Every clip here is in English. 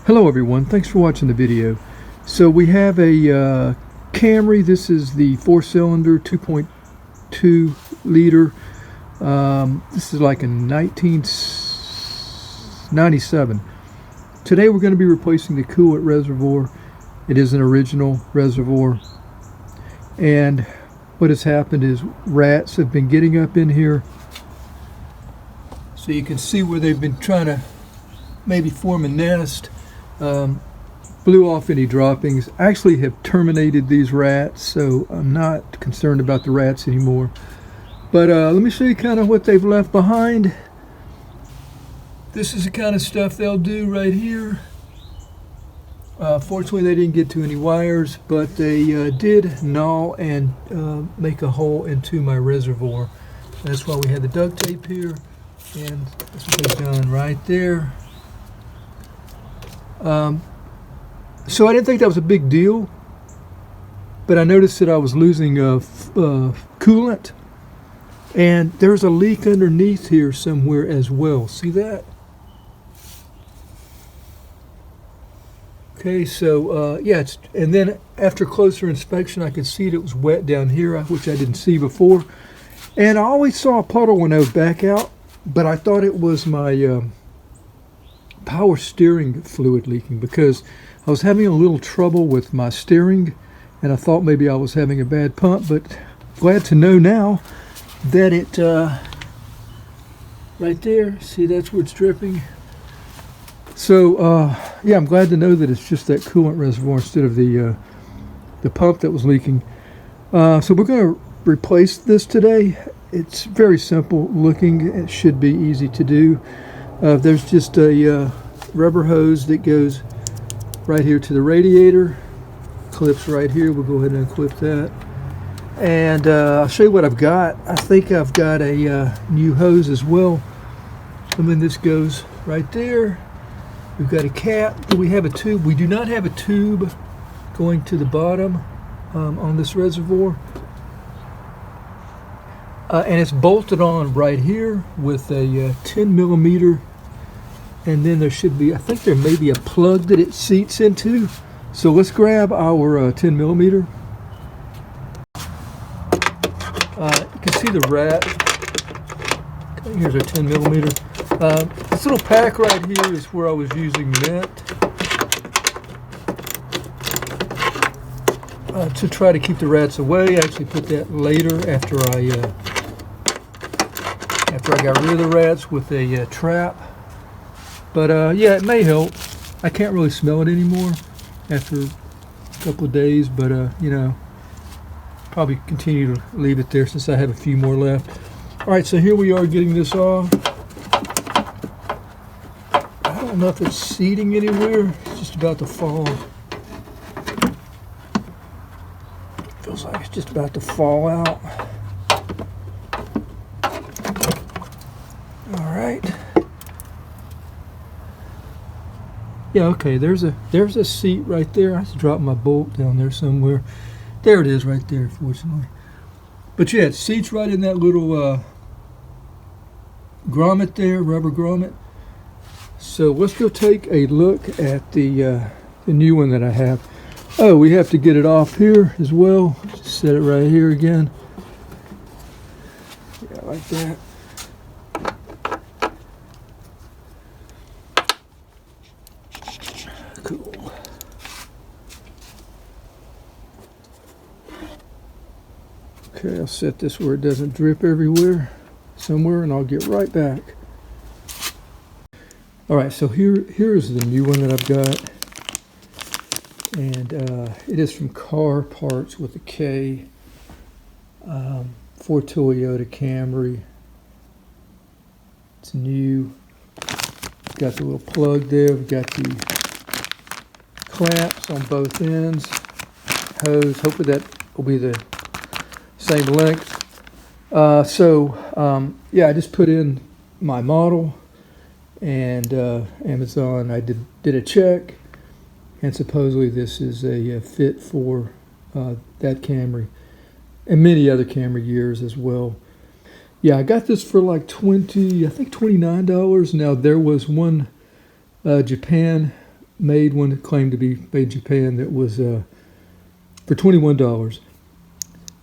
Hello everyone, thanks for watching the video. So we have a Camry. This is the 4-cylinder 2.2 liter. This is like a 1997. Today we're going to be replacing the coolant reservoir. It is an original reservoir, and what has happened is rats have been getting up in here. So you can see where they've been trying to maybe form a nest. Blew off any droppings. Actually have terminated these rats, so I'm not concerned about the rats anymore. But let me show you kind of what they've left behind. This is the kind of stuff they'll do right here. Fortunately they didn't get to any wires, but they did gnaw and make a hole into my reservoir. That's why we had the duct tape here, and that's what they've done right there. So I didn't think that was a big deal, but I noticed that I was losing coolant, and there's a leak underneath here somewhere as well. See that? Okay, so yeah, and then after closer inspection I could see that it was wet down here, which I didn't see before. And I always saw a puddle when I would back out, but I thought it was my power steering fluid leaking, because I was having a little trouble with my steering and I thought maybe I was having a bad pump, but glad to know now that it right there, see, that's where it's dripping. So yeah, I'm glad to know that it's just that coolant reservoir instead of the pump that was leaking. So we're going to replace this today. It's very simple looking. It should be easy to do. There's just a rubber hose that goes right here to the radiator. Clips right here. We'll go ahead and unclip that. And I'll show you what I've got. I think I've got a new hose as well. And then this goes right there. We've got a cap. Do we have a tube? We do not have a tube going to the bottom on this reservoir. And it's bolted on right here with a 10 millimeter. And then there should be, I think there may be a plug that it seats into. So let's grab our 10 millimeter. You can see the rat. Okay, here's our 10 millimeter. This little pack right here is where I was using mint to try to keep the rats away. I actually put that later after I got rid of the rats with a trap. But yeah, it may help. I can't really smell it anymore after a couple of days, but you know, probably continue to leave it there since I have a few more left. All right, so here we are getting this off. I don't know if it's seating anywhere. It's just about to fall. Feels like it's just about to fall out. All right. Yeah, okay, there's a seat right there. I just dropped my bolt down there somewhere. There it is right there, fortunately. But yeah, it seats right in that little grommet there, rubber grommet. So let's go take a look at the new one that I have. Oh, we have to get it off here as well. Just set it right here again. Yeah, like that. Cool. Okay, I'll set this where it doesn't drip everywhere, somewhere, and I'll get right back. All right, so here is the new one that I've got, and it is from Car Parts with a K, for Toyota Camry. It's new. Got the little plug there. We've got the clamps on both ends. Hose. Hopefully that will be the same length. Yeah, I just put in my model, and Amazon. I did a check, and supposedly this is a fit for that Camry and many other Camry years as well. Yeah, I got this for like $29. Now there was one Japan made one that claimed to be made in Japan that was for $21.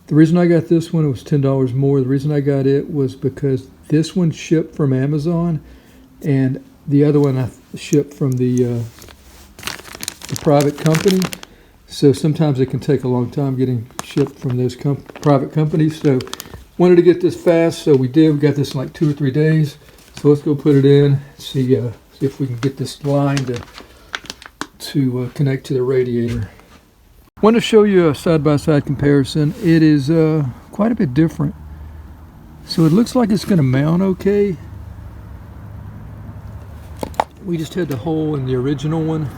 The reason I got this one, it was $10 more. The reason I got it was because this one shipped from Amazon, and the other one I shipped from the private company. So sometimes it can take a long time getting shipped from those private companies. So wanted to get this fast, so we did. We got this in like 2 or 3 days. So let's go put it in, see if we can get this line to connect to the radiator. I want to show you a side-by-side comparison. It is quite a bit different. So it looks like it's going to mount okay. We just had the hole in the original one.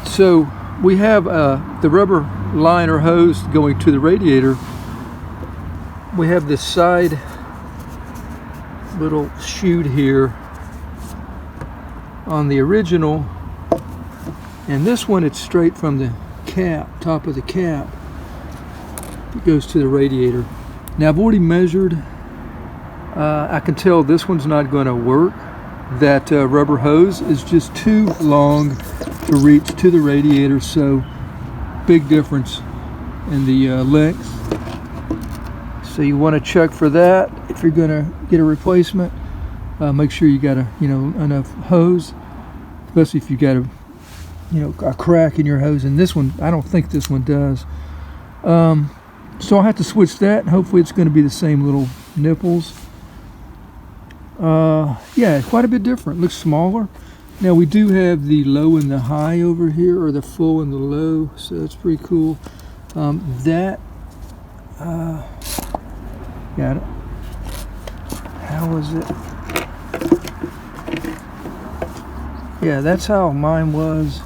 So we have the rubber line or hose going to the radiator. We have this side little chute here on the original, and this one it's straight from the cap, top of the cap. It goes to the radiator. Now I've already measured. I can tell this one's not going to work. That rubber hose is just too long to reach to the radiator, so big difference in the length. So you want to check for that if you're going to get a replacement. Make sure you got enough hose, especially if you got a crack in your hose. And this one, I don't think this one does. So I'll have to switch that, and hopefully it's going to be the same little nipples. Yeah, quite a bit different. Looks smaller. Now we do have the low and the high over here, or the full and the low, so that's pretty cool. Got it. How was it? Yeah, that's how mine was.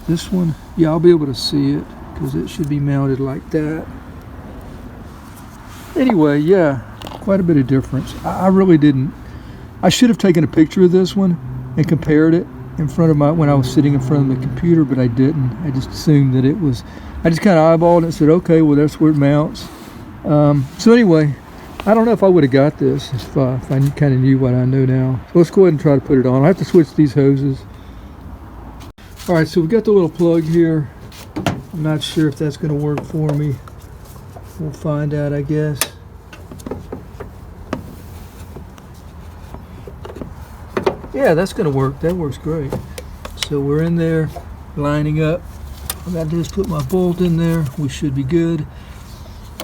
This one, yeah, I'll be able to see it because it should be mounted like that. Anyway, yeah, quite a bit of difference. I really didn't. I should have taken a picture of this one and compared it in front of when I was sitting in front of the computer, but I didn't. I just assumed that it was. I just kind of eyeballed it and said, okay, well that's where it mounts. So anyway, I don't know if I would have got this if I kind of knew what I know now. So let's go ahead and try to put it on. I have to switch these hoses. All right, so we got the little plug here. I'm not sure if that's going to work for me. We'll find out, I guess. Yeah, that's going to work. That works great. So we're in there, lining up. All I got to do is put my bolt in there. We should be good.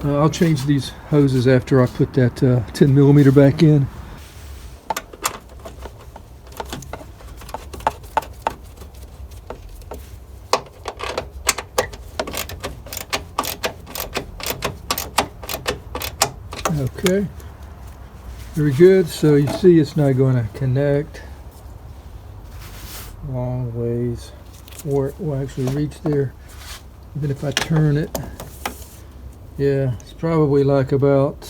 I'll change these hoses after I put that 10 millimeter back in. Okay, very good. So you see it's not going to connect long ways, or it will actually reach there. Even if I turn it, yeah, it's probably like about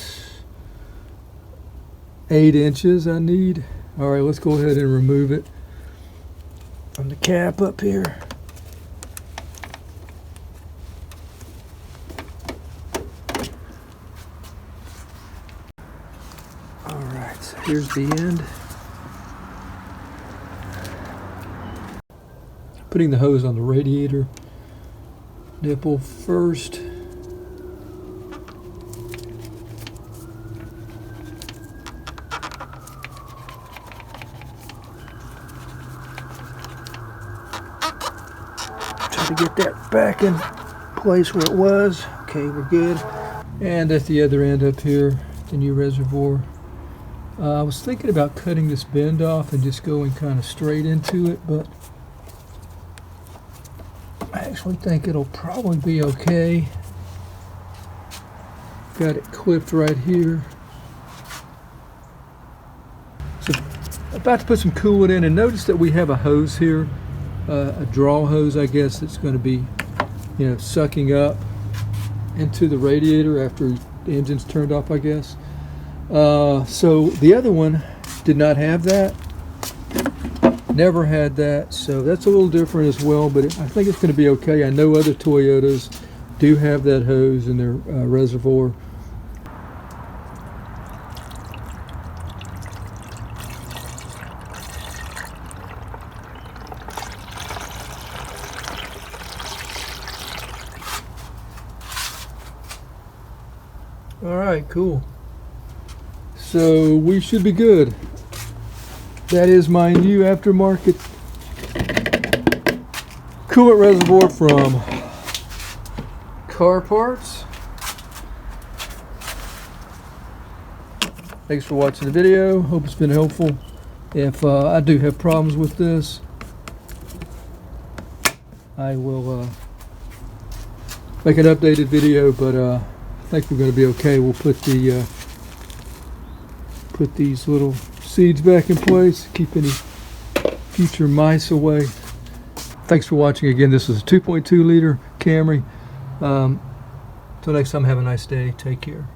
8 inches I need. All right, let's go ahead and remove it from the cap up here. All right, so here's the end. Putting the hose on the radiator nipple first. Try to get that back in place where it was. Okay, we're good. And at the other end up here, the new reservoir. I was thinking about cutting this bend off and just going kind of straight into it, but I actually think it'll probably be okay. Got it clipped right here. So about to put some coolant in, and notice that we have a hose here, a draw hose, I guess, that's going to be, sucking up into the radiator after the engine's turned off, I guess. So the other one did not have that. Never had that, so that's a little different as well, but I think it's going to be okay. I know other Toyotas do have that hose in their reservoir. All right, cool. So we should be good. That is my new aftermarket coolant reservoir from Car Parts. Thanks for watching the video. Hope it's been helpful. If I do have problems with this, I will make an updated video, but I think we're going to be okay. We'll put the put these little seeds back in place, keep any future mice away. Thanks for watching again. This is a 2.2 liter Camry. Till next time, have a nice day. Take care.